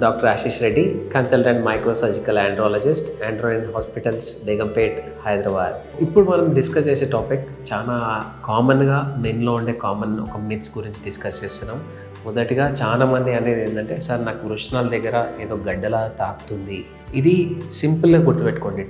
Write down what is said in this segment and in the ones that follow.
Doctor Ashish Reddy, consultant microsurgical andrologist, ఆండ్రోయిన్ hospitals, Begumpet, Hyderabad. ఇప్పుడు మనం డిస్కస్ చేసే టాపిక్ చాలా కామన్గా మెన్లో ఉండే కామన్ ఒక మిత్స్ గురించి డిస్కస్ చేస్తున్నాం. మొదటిగా చాలామంది అనేది ఏంటంటే, సార్ నాకు వృషణాల దగ్గర ఏదో గడ్డలా తాకుతుంది. ఇది సింపుల్గా గుర్తుపెట్టుకోండి.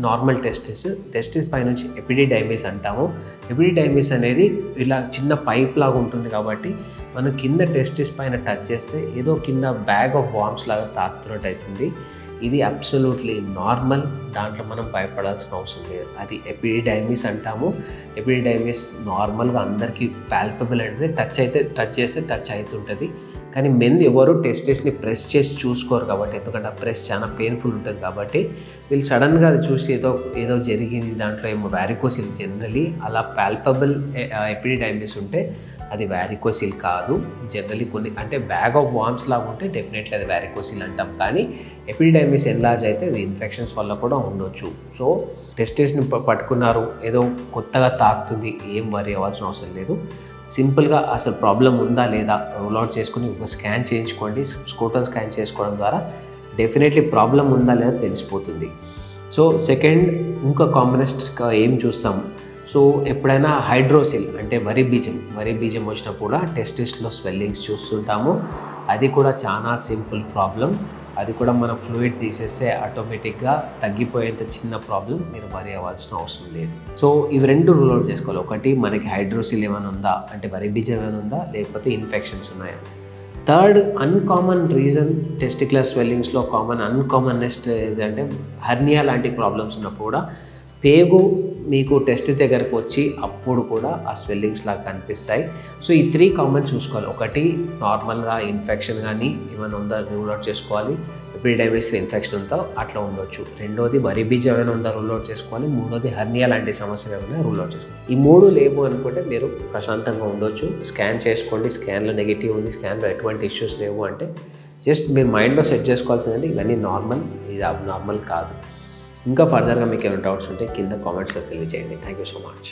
నార్మల్ టెస్టిస్ పైనుంచి ఎపిడిడైమిస్ అంటాము. ఎపిడిడైమిస్ అనేది ఇలా చిన్న పైప్ లాగా ఉంటుంది కాబట్టి మనం కింద టెస్టిస్ పైన టచ్ చేస్తే ఏదో కింద బ్యాగ్ ఆఫ్ వార్మ్స్ లాగా తాకుతున్నట్టు అవుతుంది. ఇది అబ్సల్యూట్లీ నార్మల్, దాంట్లో మనం భయపడాల్సిన అవసరం లేదు. అది ఎపిడిడైమిస్ అంటాము. ఎపిడిడైమిస్ నార్మల్గా అందరికీ పాల్పబుల్ అంటే టచ్ చేస్తే టచ్ అవుతుంటుంది. కానీ మెన్ ఎవరు టెస్టిస్ని ప్రెస్ చేసి చూసుకోరు కాబట్టి, ఎందుకంటే ఆ ప్రెస్ చాలా పెయిన్ఫుల్ ఉంటుంది కాబట్టి వీళ్ళు సడన్గా అది చూసి ఏదో జరిగింది, దాంట్లో ఏమో వ్యారికోసిల్. జనరలీ అలా పాల్పబుల్ ఎపిడిడైమిస్ ఉంటే అది వ్యారికోసిల్ కాదు. జనరలీ కొన్ని అంటే బ్యాగ్ ఆఫ్ వార్మ్స్ లాగా ఉంటే డెఫినెట్లీ అది వ్యారికోసిల్ అంటాం. కానీ ఎపిడిడైమిస్ ఎన్లార్జ్ అయితే అది ఇన్ఫెక్షన్స్ వల్ల కూడా ఉండొచ్చు. సో టెస్టిస్ని పట్టుకున్నారు, ఏదో కొత్తగా తాకుతుంది, ఏం వరి అవ్వాల్సిన అవసరం లేదు. సింపుల్గా అసలు ప్రాబ్లం ఉందా లేదా రూల్ అవుట్ చేసుకుని ఒక స్కాన్ చేయించుకోండి. స్కోటల్ స్కాన్ చేసుకోవడం ద్వారా డెఫినెట్లీ ప్రాబ్లం ఉందా లేదా తెలిసిపోతుంది. సో సెకండ్, ఇంకా కామనెస్ట్గా ఏం చూస్తాం, సో ఎప్పుడైనా హైడ్రోసిల్ అంటే వరి బీజం వచ్చినప్పుడు కూడా టెస్టిస్లో స్వెల్లింగ్స్ చూస్తుంటాము. అది కూడా చాలా సింపుల్ ప్రాబ్లం. అది కూడా మనం ఫ్లూయిడ్ తీసేస్తే ఆటోమేటిక్గా తగ్గిపోయేంత చిన్న ప్రాబ్లం, మీరు వరి అవ్వాల్సిన అవసరం లేదు. సో ఇవి రెండు రూల్ అవుట్ చేసుకోవాలి. ఒకటి, మనకి హైడ్రోసిల్ ఏమైనా ఉందా అంటే వరి బీజం ఏమైనా ఉందా, లేకపోతే ఇన్ఫెక్షన్స్ ఉన్నాయా. థర్డ్, అన్కామన్ రీజన్ టెస్టిక్యులర్ స్వెల్లింగ్స్లో అన్కామన్నెస్ట్ ఏదంటే హెర్నియా లాంటి ప్రాబ్లమ్స్ ఉన్నప్పుడు కూడా పేగు మీకు టెస్ట్ దగ్గరకు వచ్చి అప్పుడు కూడా ఆ స్వెల్లింగ్స్ లాగా కనిపిస్తాయి. సో ఈ 3 కామన్ చూసుకోవాలి. ఒకటి, నార్మల్గా ఇన్ఫెక్షన్ కానీ ఏమైనా ఉందా రూల్ అవుట్ చేసుకోవాలి. ఎపిడిడైమిస్లో ఇన్ఫెక్షన్ ఉందా అట్లా ఉండొచ్చు. రెండోది, వరి బీజం ఏమైనా ఉందా రూల్ అవుట్ చేసుకోవాలి. మూడోది, హెర్నియా లాంటి సమస్యలు ఏమైనా రూల్ అవుట్ చేసుకోవాలి. ఈ 3 లేవు అనుకుంటే మీరు ప్రశాంతంగా ఉండొచ్చు. స్కాన్ చేసుకోండి. స్కాన్లో నెగిటివ్ ఉంది, స్కాన్లో ఎటువంటి ఇష్యూస్ లేవు అంటే జస్ట్ మీరు మైండ్లో సెట్ చేసుకోవాల్సిందంటే ఇవన్నీ నార్మల్, ఇది అబ్నార్మల్ కాదు. ఇంకా ఫర్దర్గా మీకు ఏమైనా డౌట్స్ ఉంటే కింద కామెంట్స్లో తెలియజేయండి. Thank you so much.